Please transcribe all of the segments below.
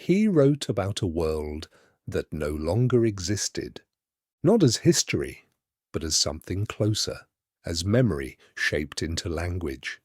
He wrote about a world that no longer existed, not as history, but as something closer, as memory shaped into language.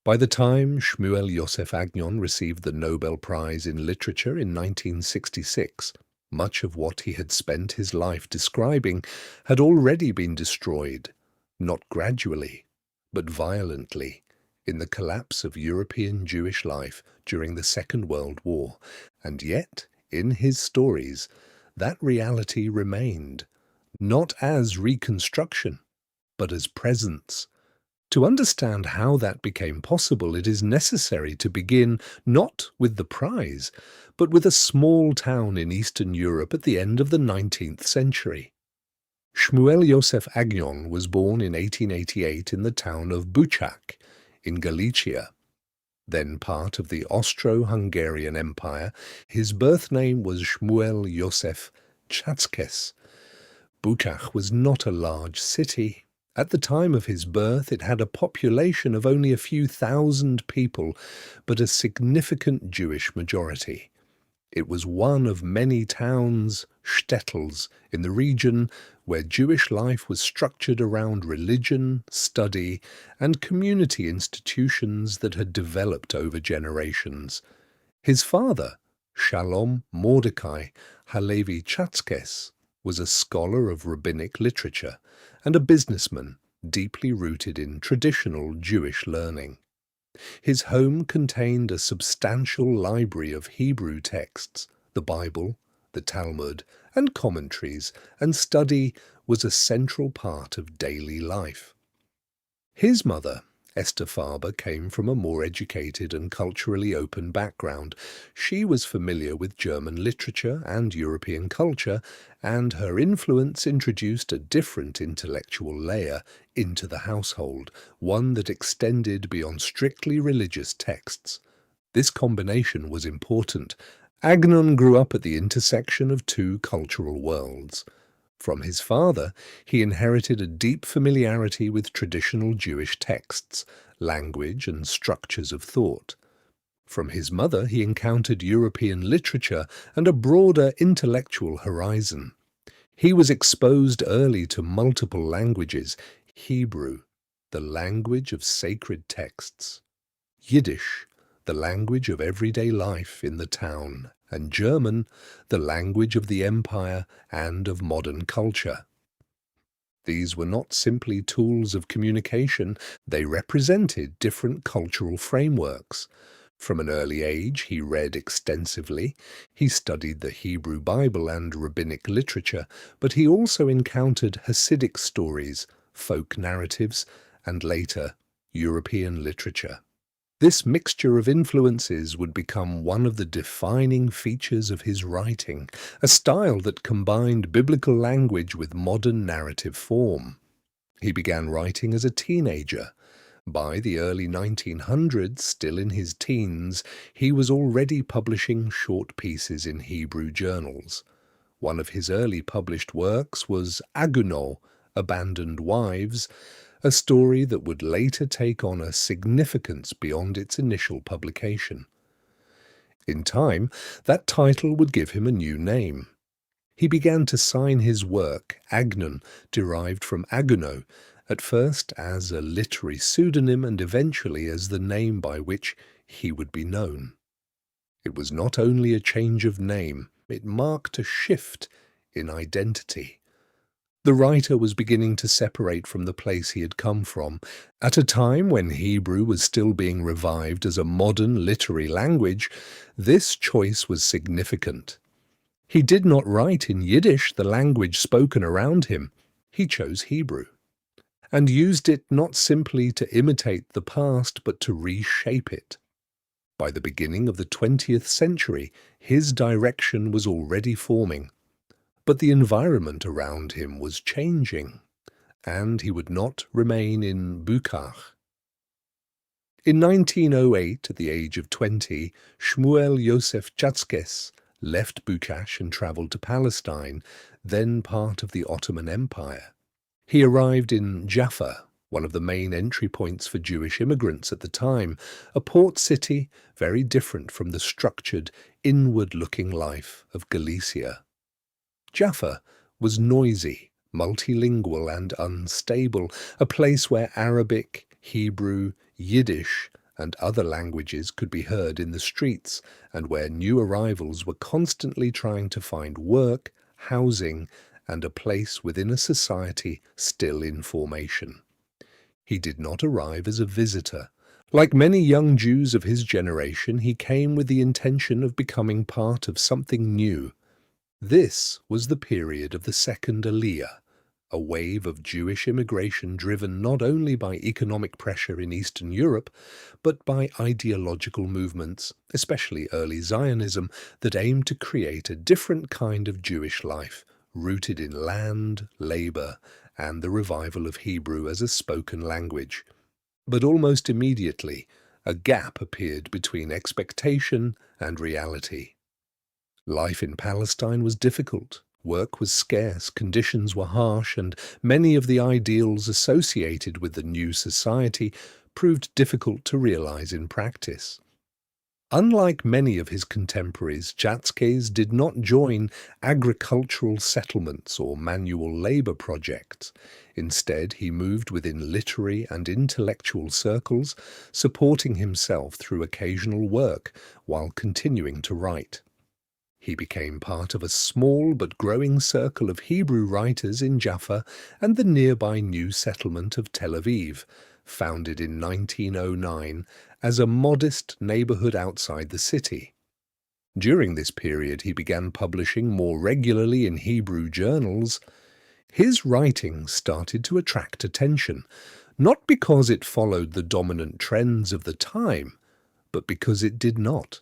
By the time Shmuel Yosef Agnon received the Nobel Prize in Literature in 1966, much of what he had spent his life describing had already been destroyed, not gradually, but violently, in the collapse of European Jewish life during the Second World War, and yet, in his stories, that reality remained, not as reconstruction, but as presence. To understand how that became possible, it is necessary to begin not with the prize, but with a small town in Eastern Europe at the end of the 19th century. Shmuel Yosef Agnon was born in 1888 in the town of Buchak, in Galicia. Then part of the Austro-Hungarian Empire, his birth name was Shmuel Yosef Agnon. Buchak was not a large city. At the time of his birth, it had a population of only a few thousand people, but a significant Jewish majority. It was one of many towns, shtetls, in the region where Jewish life was structured around religion, study, and community institutions that had developed over generations. His father, Shalom Mordecai Halevi Chatzkes, was a scholar of rabbinic literature and a businessman deeply rooted in traditional Jewish learning. His home contained a substantial library of Hebrew texts, the Bible, the Talmud, and commentaries, and study was a central part of daily life. His mother, Esther Faber, came from a more educated and culturally open background. She was familiar with German literature and European culture, and her influence introduced a different intellectual layer into the household, one that extended beyond strictly religious texts. This combination was important. Agnon grew up at the intersection of two cultural worlds. From his father, he inherited a deep familiarity with traditional Jewish texts, language, and structures of thought. From his mother, he encountered European literature and a broader intellectual horizon. He was exposed early to multiple languages: Hebrew, the language of sacred texts; Yiddish, the language of everyday life in the town; and German, the language of the empire and of modern culture. These were not simply tools of communication, they represented different cultural frameworks. From an early age, he read extensively. He studied the Hebrew Bible and rabbinic literature, but he also encountered Hasidic stories, folk narratives, and later, European literature. This mixture of influences would become one of the defining features of his writing, a style that combined biblical language with modern narrative form. He began writing as a teenager. By the early 1900s, still in his teens, he was already publishing short pieces in Hebrew journals. One of his early published works was Aguno, Abandoned Wives, a story that would later take on a significance beyond its initial publication. In time, that title would give him a new name. He began to sign his work, Agnon, derived from Aguno, at first as a literary pseudonym and eventually as the name by which he would be known. It was not only a change of name, it marked a shift in identity. The writer was beginning to separate from the place he had come from. At a time when Hebrew was still being revived as a modern literary language, this choice was significant. He did not write in Yiddish, the language spoken around him. He chose Hebrew, and used it not simply to imitate the past, but to reshape it. By the beginning of the 20th century, his direction was already forming. But the environment around him was changing, and he would not remain in Buchach. In 1908, at the age of 20, Shmuel Yosef Agnon left Buchach and travelled to Palestine, then part of the Ottoman Empire. He arrived in Jaffa, one of the main entry points for Jewish immigrants at the time, a port city very different from the structured, inward-looking life of Galicia. Jaffa was noisy, multilingual and unstable, a place where Arabic, Hebrew, Yiddish, and other languages could be heard in the streets, and where new arrivals were constantly trying to find work, housing, and a place within a society still in formation. He did not arrive as a visitor. Like many young Jews of his generation, he came with the intention of becoming part of something new. This was the period of the Second Aliyah, a wave of Jewish immigration driven not only by economic pressure in Eastern Europe, but by ideological movements, especially early Zionism, that aimed to create a different kind of Jewish life, rooted in land, labor, and the revival of Hebrew as a spoken language. But almost immediately, a gap appeared between expectation and reality. Life in Palestine was difficult, work was scarce, conditions were harsh, and many of the ideals associated with the new society proved difficult to realize in practice. Unlike many of his contemporaries, Chatzkes did not join agricultural settlements or manual labor projects. Instead, he moved within literary and intellectual circles, supporting himself through occasional work while continuing to write. He became part of a small but growing circle of Hebrew writers in Jaffa and the nearby new settlement of Tel Aviv, founded in 1909 as a modest neighborhood outside the city. During this period, he began publishing more regularly in Hebrew journals. His writing started to attract attention, not because it followed the dominant trends of the time, but because it did not.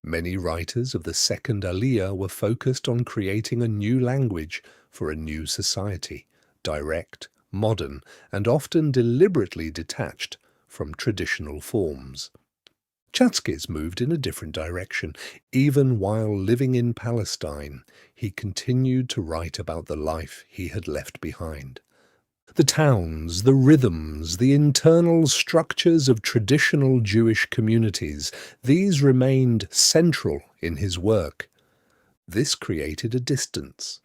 Many writers of the Second Aliyah were focused on creating a new language for a new society, direct, modern, and often deliberately detached from traditional forms. Chatzkes moved in a different direction. Even while living in Palestine, he continued to write about the life he had left behind. The towns, the rhythms, the internal structures of traditional Jewish communities, these remained central in his work. This created a distance.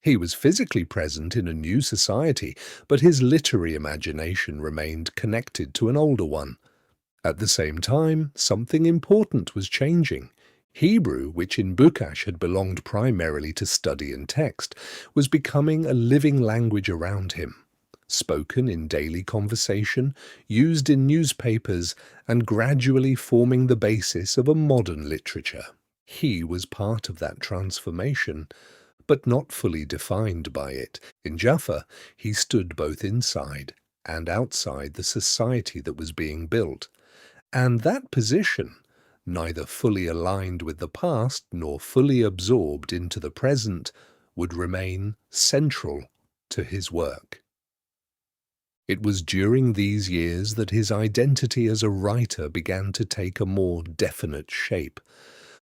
He was physically present in a new society, but his literary imagination remained connected to an older one. At the same time, something important was changing. Hebrew, which in Bukash had belonged primarily to study and text, was becoming a living language around him. Spoken in daily conversation, used in newspapers, and gradually forming the basis of a modern literature. He was part of that transformation, but not fully defined by it. In Jaffa, he stood both inside and outside the society that was being built, and that position, neither fully aligned with the past nor fully absorbed into the present, would remain central to his work. It was during these years that his identity as a writer began to take a more definite shape.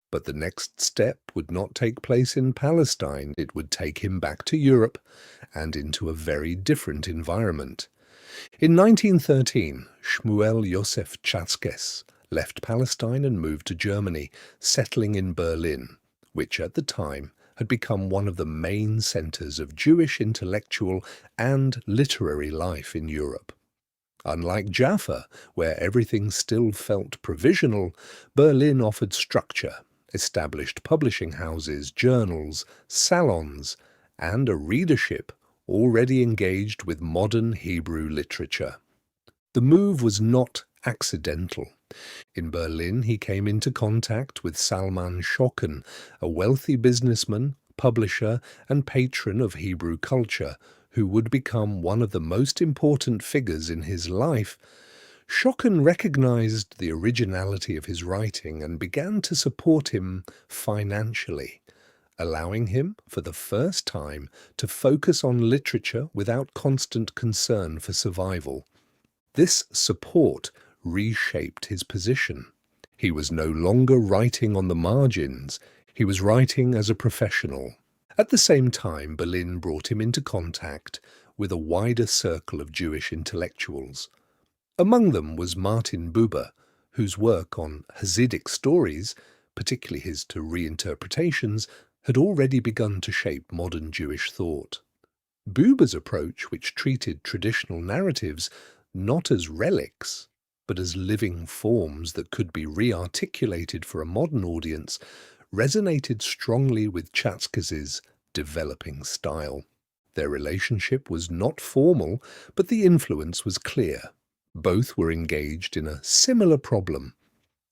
But the next step would not take place in Palestine. It would take him back to Europe and into a very different environment. In 1913, Shmuel Yosef Chatzkes left Palestine and moved to Germany, settling in Berlin, which at the time had become one of the main centers of Jewish intellectual and literary life in Europe. Unlike Jaffa, where everything still felt provisional, Berlin offered structure, established publishing houses, journals, salons, and a readership already engaged with modern Hebrew literature. The move was not accidental. In Berlin, he came into contact with Salman Shoken, a wealthy businessman, publisher, and patron of Hebrew culture, who would become one of the most important figures in his life. Shoken recognized the originality of his writing and began to support him financially, allowing him, for the first time, to focus on literature without constant concern for survival. This support reshaped his position. He was no longer writing on the margins, he was writing as a professional. At the same time, Berlin brought him into contact with a wider circle of Jewish intellectuals. Among them was Martin Buber, whose work on Hasidic stories, particularly his to reinterpretations, had already begun to shape modern Jewish thought. Buber's approach, which treated traditional narratives not as relics, but as living forms that could be re-articulated for a modern audience, resonated strongly with Chatzkes's developing style. Their relationship was not formal, but the influence was clear. Both were engaged in a similar problem: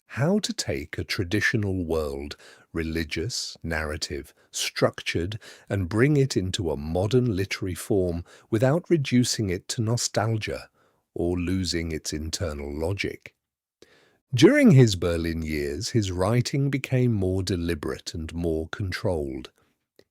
how to take a traditional world, religious, narrative, structured, and bring it into a modern literary form without reducing it to nostalgia or losing its internal logic. During his Berlin years, his writing became more deliberate and more controlled.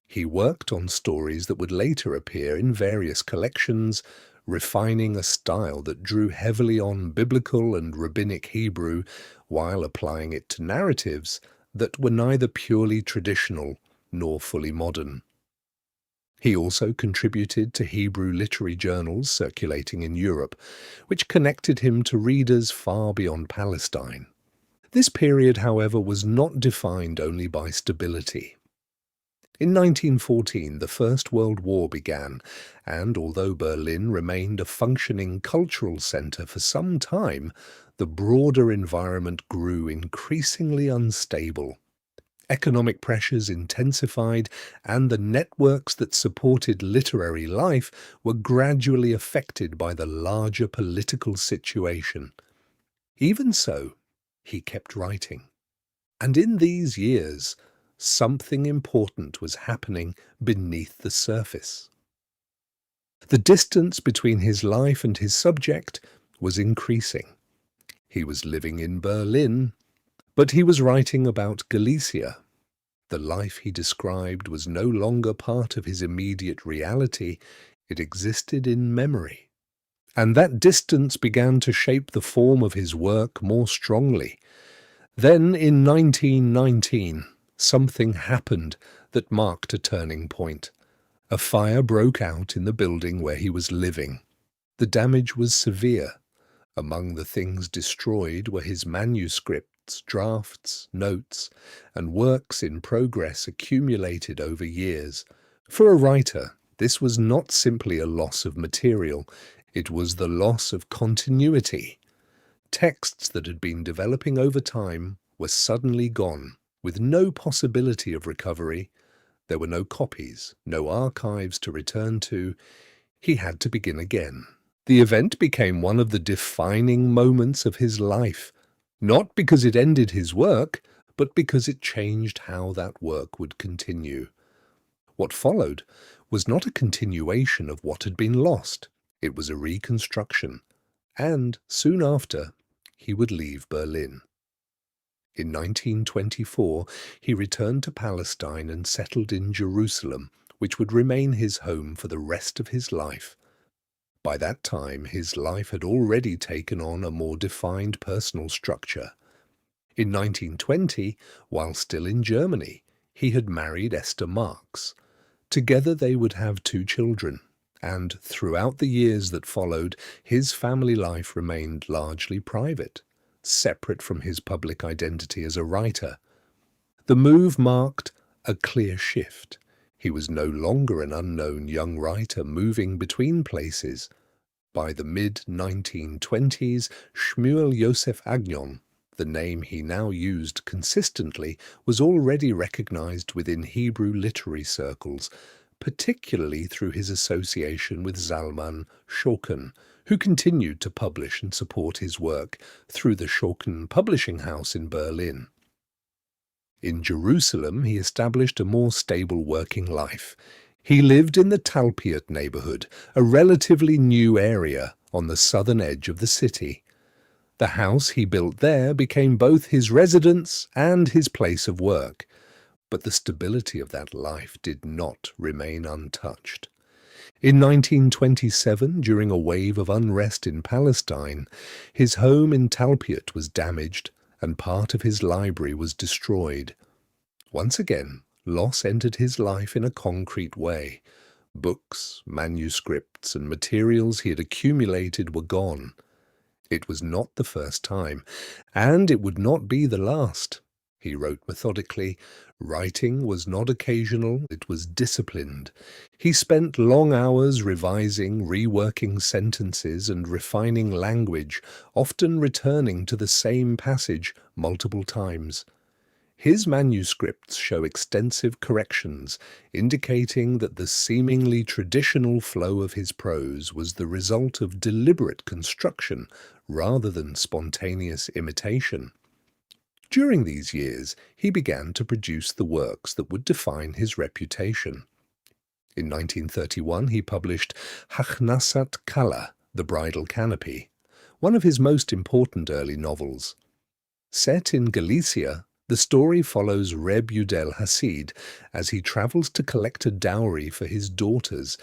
He worked on stories that would later appear in various collections, refining a style that drew heavily on biblical and rabbinic Hebrew while applying it to narratives that were neither purely traditional nor fully modern. He also contributed to Hebrew literary journals circulating in Europe, which connected him to readers far beyond Palestine. This period, however, was not defined only by stability. In 1914, the First World War began, and although Berlin remained a functioning cultural centre for some time, the broader environment grew increasingly unstable. Economic pressures intensified, and the networks that supported literary life were gradually affected by the larger political situation. Even so, he kept writing. And in these years, something important was happening beneath the surface. The distance between his life and his subject was increasing. He was living in Berlin, but he was writing about Galicia. The life he described was no longer part of his immediate reality, it existed in memory. And that distance began to shape the form of his work more strongly. Then, in 1919, something happened that marked a turning point. A fire broke out in the building where he was living. The damage was severe. Among the things destroyed were his manuscripts, drafts, notes, and works in progress accumulated over years. For a writer, this was not simply a loss of material, it was the loss of continuity. Texts that had been developing over time were suddenly gone, with no possibility of recovery. There were no copies, no archives to return to. He had to begin again. The event became one of the defining moments of his life, not because it ended his work, but because it changed how that work would continue. What followed was not a continuation of what had been lost, it was a reconstruction, and soon after, he would leave Berlin. In 1924, he returned to Palestine and settled in Jerusalem, which would remain his home for the rest of his life. By that time, his life had already taken on a more defined personal structure. In 1920, while still in Germany, he had married Esther Marx. Together they would have 2 children, and throughout the years that followed, his family life remained largely private, separate from his public identity as a writer. The move marked a clear shift. He was no longer an unknown young writer moving between places. By the mid-1920s, Shmuel Yosef Agnon, the name he now used consistently, was already recognized within Hebrew literary circles, particularly through his association with Zalman Shorken, who continued to publish and support his work through the Shorken Publishing House in Berlin. In Jerusalem, he established a more stable working life. He lived in the Talpiot neighborhood, a relatively new area on the southern edge of the city. The house he built there became both his residence and his place of work, but the stability of that life did not remain untouched. In 1927, during a wave of unrest in Palestine, his home in Talpiot was damaged and part of his library was destroyed. Once again, loss entered his life in a concrete way. Books, manuscripts, and materials he had accumulated were gone. It was not the first time, and it would not be the last. He wrote methodically. Writing was not occasional, it was disciplined. He spent long hours revising, reworking sentences, and refining language, often returning to the same passage multiple times. His manuscripts show extensive corrections, indicating that the seemingly traditional flow of his prose was the result of deliberate construction rather than spontaneous imitation. During these years, he began to produce the works that would define his reputation. In 1931, he published Hachnasat Kala, The Bridal Canopy, one of his most important early novels. Set in Galicia, the story follows Reb Yudel Hasid as he travels to collect a dowry for his daughters.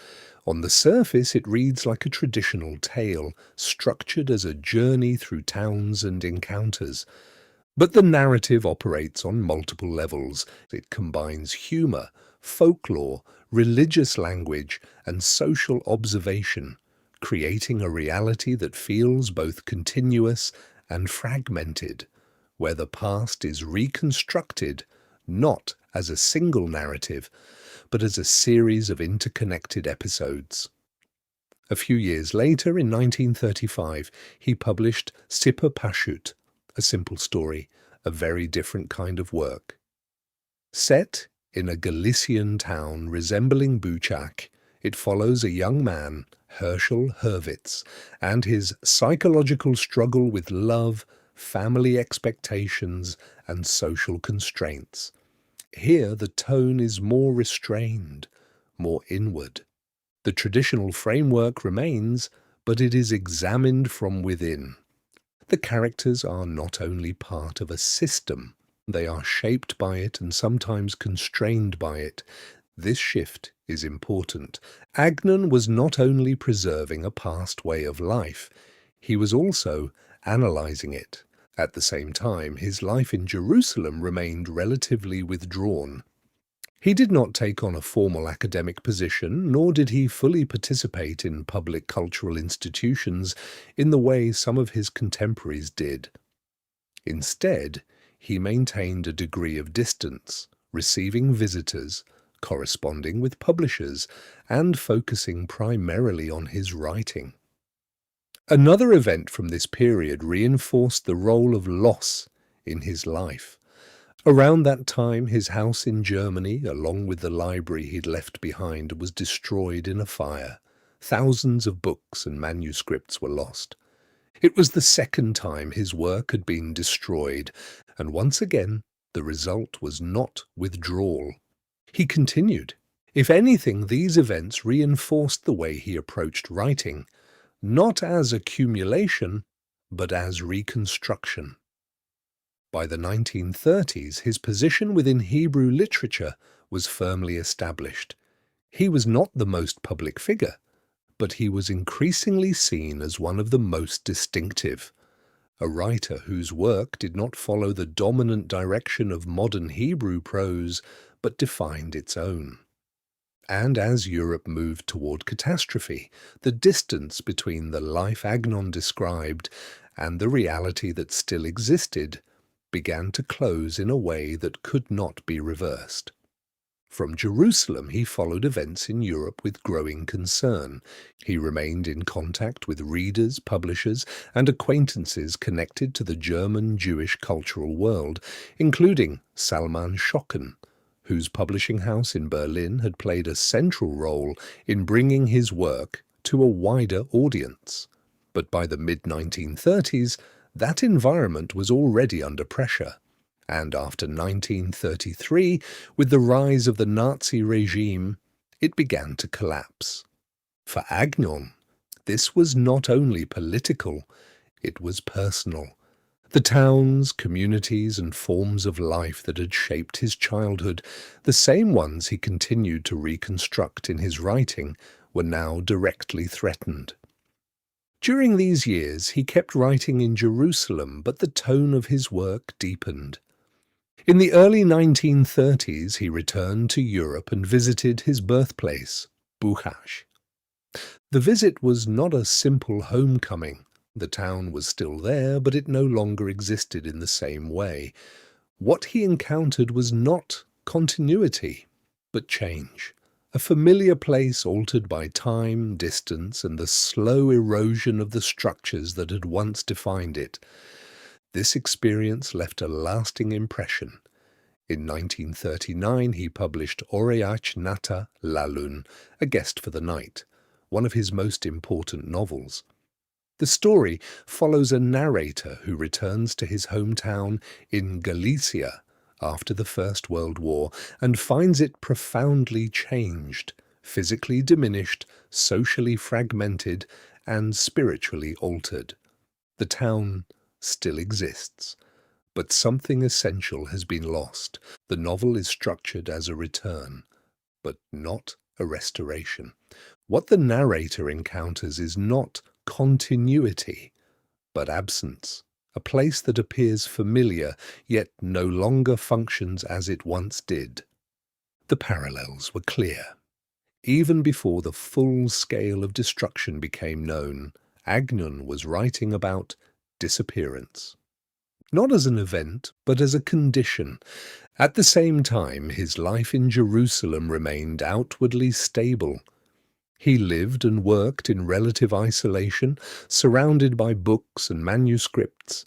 On the surface, it reads like a traditional tale, structured as a journey through towns and encounters. But the narrative operates on multiple levels. It combines humor, folklore, religious language, and social observation, creating a reality that feels both continuous and fragmented, where the past is reconstructed not as a single narrative, but as a series of interconnected episodes. A few years later, in 1935, he published Sipper Pashut, a simple story, a very different kind of work. Set in a Galician town resembling Buchak, it follows a young man, Herschel Hurwitz, and his psychological struggle with love, family expectations, and social constraints. Here the tone is more restrained, more inward. The traditional framework remains, but it is examined from within. The characters are not only part of a system, they are shaped by it and sometimes constrained by it. This shift is important. Agnon was not only preserving a past way of life, he was also analyzing it. At the same time, his life in Jerusalem remained relatively withdrawn. He did not take on a formal academic position, nor did he fully participate in public cultural institutions in the way some of his contemporaries did. Instead, he maintained a degree of distance, receiving visitors, corresponding with publishers, and focusing primarily on his writing. Another event from this period reinforced the role of loss in his life. Around that time, his house in Germany, along with the library he'd left behind, was destroyed in a fire. Thousands of books and manuscripts were lost. It was the second time his work had been destroyed, and once again, the result was not withdrawal. He continued. If anything, these events reinforced the way he approached writing, not as accumulation, but as reconstruction. By the 1930s, his position within Hebrew literature was firmly established. He was not the most public figure, but he was increasingly seen as one of the most distinctive, a writer whose work did not follow the dominant direction of modern Hebrew prose, but defined its own. And as Europe moved toward catastrophe, the distance between the life Agnon described and the reality that still existed began to close in a way that could not be reversed. From Jerusalem, he followed events in Europe with growing concern. He remained in contact with readers, publishers, and acquaintances connected to the German Jewish cultural world, including Salman Schocken, whose publishing house in Berlin had played a central role in bringing his work to a wider audience. But by the mid-1930s, that environment was already under pressure. And after 1933, with the rise of the Nazi regime, it began to collapse. For Agnon, this was not only political, it was personal. The towns, communities, and forms of life that had shaped his childhood, the same ones he continued to reconstruct in his writing, were now directly threatened. During these years, he kept writing in Jerusalem, but the tone of his work deepened. In the early 1930s, he returned to Europe and visited his birthplace. Buchash. The visit was not a simple homecoming. The town was still there, but it no longer existed in the same way. What he encountered was not continuity, but change. A familiar place altered by time, distance, and the slow erosion of the structures that had once defined it. This experience left a lasting impression. In 1939 he published Oreach Nata Lalun, A Guest for the Night, one of his most important novels. The story follows a narrator who returns to his hometown in Galicia after the First World War and finds it profoundly changed, physically diminished, socially fragmented, and spiritually altered. The town still exists, but something essential has been lost. The novel is structured as a return, but not a restoration. What the narrator encounters is not continuity, but absence, a place that appears familiar, yet no longer functions as it once did. The parallels were clear. Even before the full scale of destruction became known, Agnon was writing about disappearance. Not as an event, but as a condition. At the same time, his life in Jerusalem remained outwardly stable. He lived and worked in relative isolation, surrounded by books and manuscripts,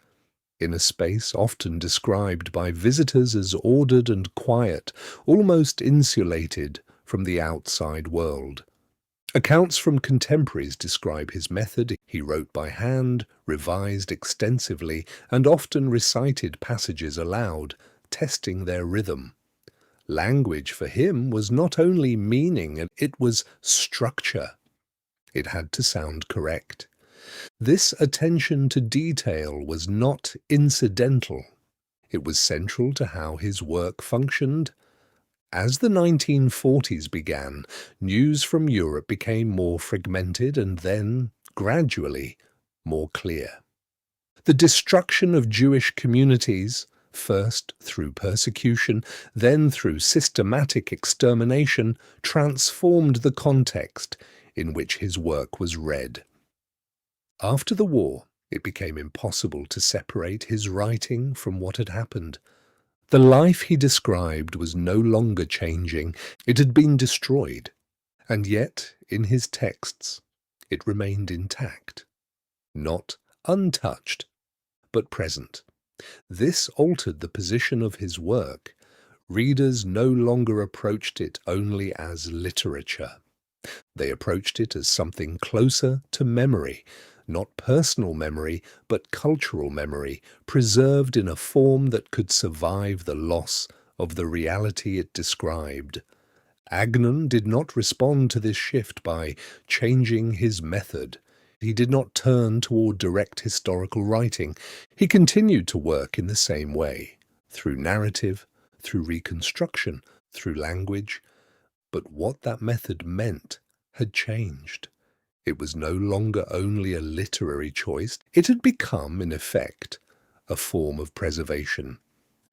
in a space often described by visitors as ordered and quiet, almost insulated from the outside world. Accounts from contemporaries describe his method. He wrote by hand, revised extensively, and often recited passages aloud, testing their rhythm. Language for him was not only meaning, it was structure. It had to sound correct. This attention to detail was not incidental. It was central to how his work functioned. As the 1940s began, news from Europe became more fragmented and then, gradually, more clear. The destruction of Jewish communities, first through persecution, then through systematic extermination, transformed the context in which his work was read. After the war, it became impossible to separate his writing from what had happened. The life he described was no longer changing, it had been destroyed, and yet, in his texts, it remained intact, not untouched, but present. This altered the position of his work. Readers no longer approached it only as literature. They approached it as something closer to memory, not personal memory, but cultural memory, preserved in a form that could survive the loss of the reality it described. Agnon did not respond to this shift by changing his method. He did not turn toward direct historical writing. He continued to work in the same way, through narrative, through reconstruction, through language. But what that method meant had changed. It was no longer only a literary choice. It had become, in effect, a form of preservation.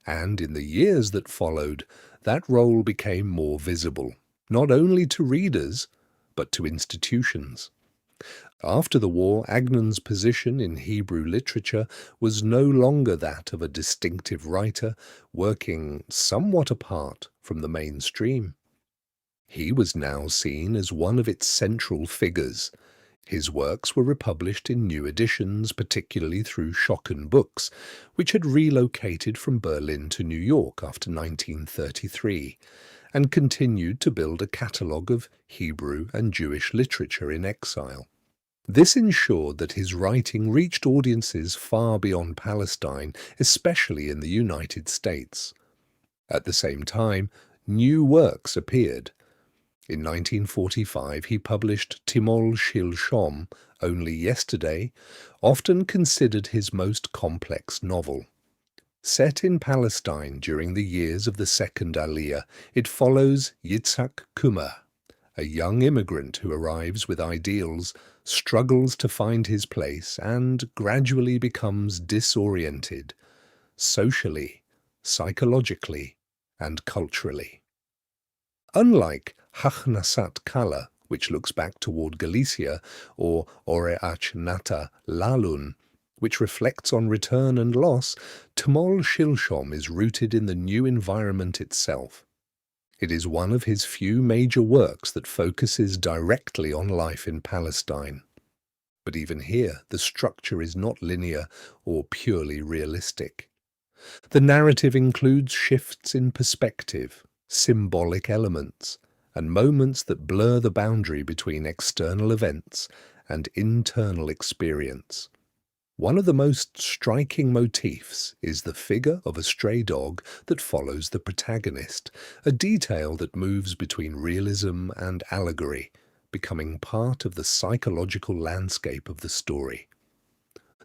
And in the years that followed, that role became more visible, not only to readers, but to institutions. After the war, Agnon's position in Hebrew literature was no longer that of a distinctive writer working somewhat apart from the mainstream. He was now seen as one of its central figures. His works were republished in new editions, particularly through Schocken Books, which had relocated from Berlin to New York after 1933, and continued to build a catalogue of Hebrew and Jewish literature in exile. This ensured that his writing reached audiences far beyond Palestine, especially in the United States. At the same time, new works appeared. In 1945 he published Timol Shilshom, Only Yesterday, often considered his most complex novel. Set in Palestine during the years of the Second Aliyah, it follows Yitzhak Kumar, a young immigrant who arrives with ideals, struggles to find his place, and gradually becomes disoriented, socially, psychologically, and culturally. Unlike Hachnasat Kala, which looks back toward Galicia, or Oreach Nata Lalun, which reflects on return and loss, Tmol Shilshom is rooted in the new environment itself. It is one of his few major works that focuses directly on life in Palestine. But even here, the structure is not linear or purely realistic. The narrative includes shifts in perspective, symbolic elements, and moments that blur the boundary between external events and internal experience. One of the most striking motifs is the figure of a stray dog that follows the protagonist, a detail that moves between realism and allegory, becoming part of the psychological landscape of the story.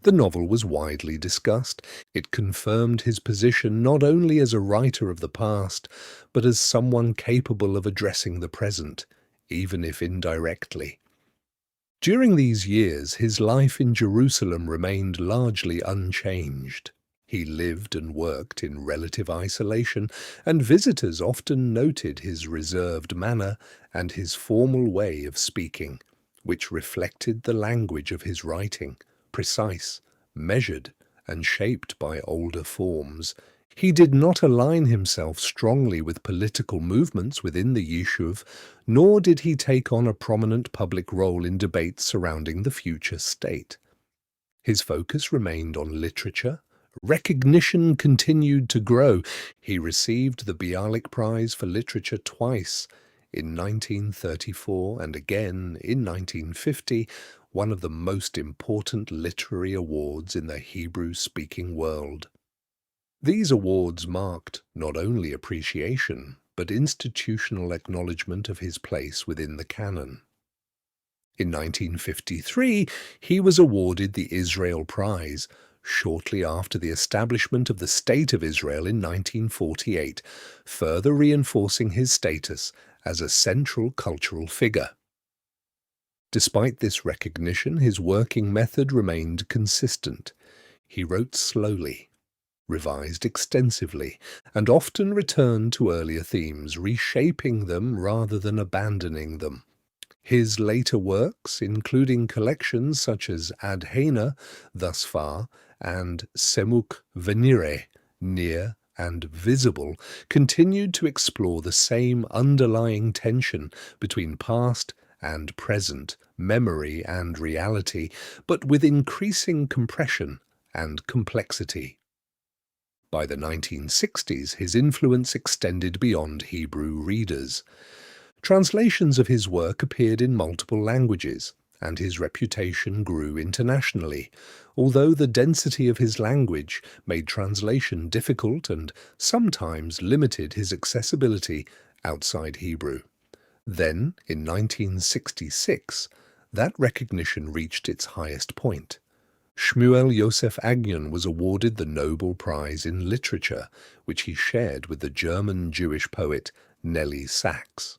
The novel was widely discussed. It confirmed his position not only as a writer of the past, but as someone capable of addressing the present, even if indirectly. During these years, his life in Jerusalem remained largely unchanged. He lived and worked in relative isolation, and visitors often noted his reserved manner and his formal way of speaking, which reflected the language of his writing, precise, measured, and shaped by older forms. He did not align himself strongly with political movements within the Yishuv, nor did he take on a prominent public role in debates surrounding the future state. His focus remained on literature. Recognition continued to grow. He received the Bialik Prize for Literature twice, in 1934 and again in 1950, one of the most important literary awards in the Hebrew-speaking world. These awards marked not only appreciation, but institutional acknowledgement of his place within the canon. In 1953, he was awarded the Israel Prize, shortly after the establishment of the State of Israel in 1948, further reinforcing his status as a central cultural figure. Despite this recognition, his working method remained consistent. He wrote slowly, revised extensively, and often returned to earlier themes, reshaping them rather than abandoning them. His later works, including collections such as Ad Hena, Thus Far, and Semuk Venire, Near and Visible, continued to explore the same underlying tension between past and present, memory and reality, but with increasing compression and complexity. By the 1960s, his influence extended beyond Hebrew readers. Translations of his work appeared in multiple languages, and his reputation grew internationally, although the density of his language made translation difficult and sometimes limited his accessibility outside Hebrew. Then, in 1966, that recognition reached its highest point. Shmuel Yosef Agnon was awarded the Nobel Prize in Literature, which he shared with the German Jewish poet Nelly Sachs.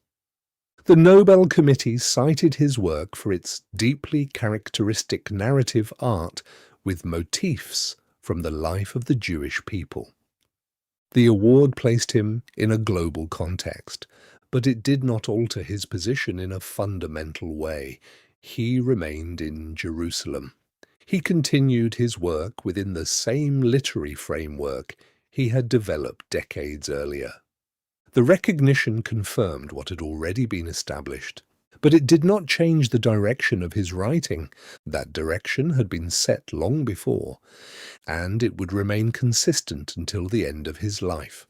The Nobel Committee cited his work for its deeply characteristic narrative art with motifs from the life of the Jewish people. The award placed him in a global context, but it did not alter his position in a fundamental way. He remained in Jerusalem. He continued his work within the same literary framework he had developed decades earlier. The recognition confirmed what had already been established, but it did not change the direction of his writing. That direction had been set long before, and it would remain consistent until the end of his life.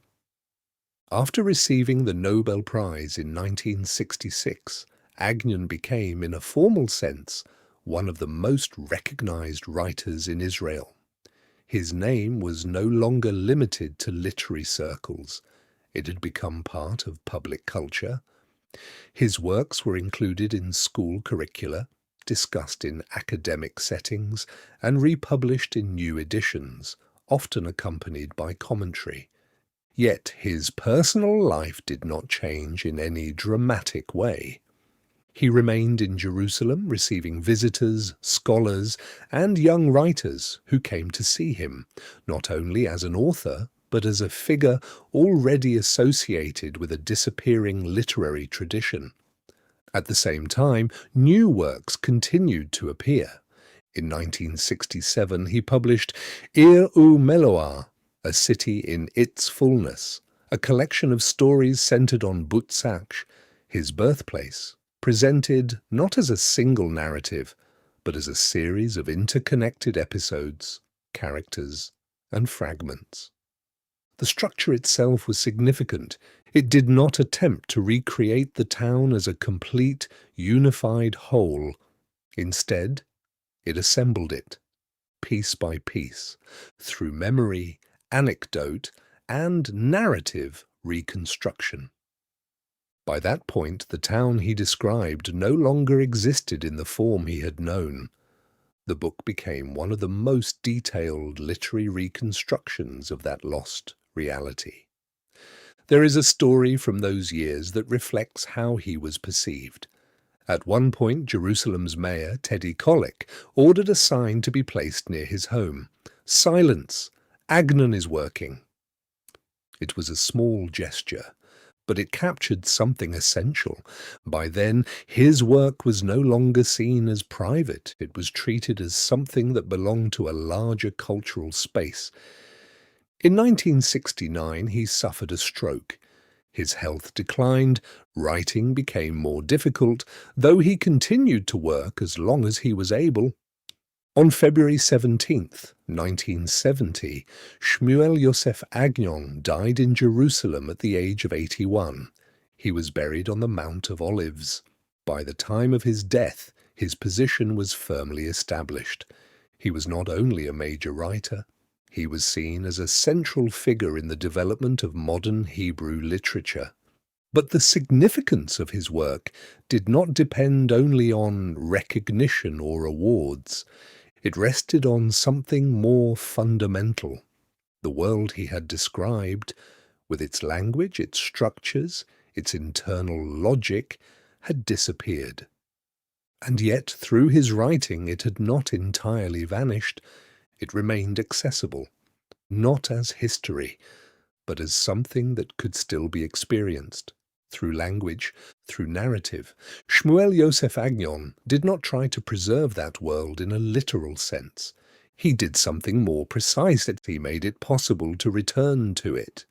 After receiving the Nobel Prize in 1966, Agnon became, in a formal sense, one of the most recognized writers in Israel. His name was no longer limited to literary circles. It had become part of public culture. His works were included in school curricula, discussed in academic settings, and republished in new editions, often accompanied by commentary. Yet his personal life did not change in any dramatic way. He remained in Jerusalem, receiving visitors, scholars, and young writers who came to see him, not only as an author, but as a figure already associated with a disappearing literary tradition. At the same time, new works continued to appear. In 1967, he published Ir U Meloa, A City in Its Fullness, a collection of stories centered on Butsakh, his birthplace, presented not as a single narrative, but as a series of interconnected episodes, characters, and fragments. The structure itself was significant. It did not attempt to recreate the town as a complete, unified whole. Instead, it assembled it, piece by piece, through memory, anecdote, and narrative reconstruction. By that point, the town he described no longer existed in the form he had known. The book became one of the most detailed literary reconstructions of that lost reality. There is a story from those years that reflects how he was perceived. At one point, Jerusalem's mayor, Teddy Kollek, ordered a sign to be placed near his home. "Silence! Agnon is working." It was a small gesture, but it captured something essential. By then, his work was no longer seen as private. It was treated as something that belonged to a larger cultural space. In 1969, he suffered a stroke. His health declined, writing became more difficult, though he continued to work as long as he was able. On February 17, 1970, Shmuel Yosef Agnon died in Jerusalem at the age of 81. He was buried on the Mount of Olives. By the time of his death, his position was firmly established. He was not only a major writer, he was seen as a central figure in the development of modern Hebrew literature. But the significance of his work did not depend only on recognition or awards. It rested on something more fundamental. The world he had described, with its language, its structures, its internal logic, had disappeared. And yet, through his writing, it had not entirely vanished. It remained accessible, not as history, but as something that could still be experienced, through language, through narrative. Shmuel Yosef Agnon did not try to preserve that world in a literal sense. He did something more precise. He made it possible to return to it.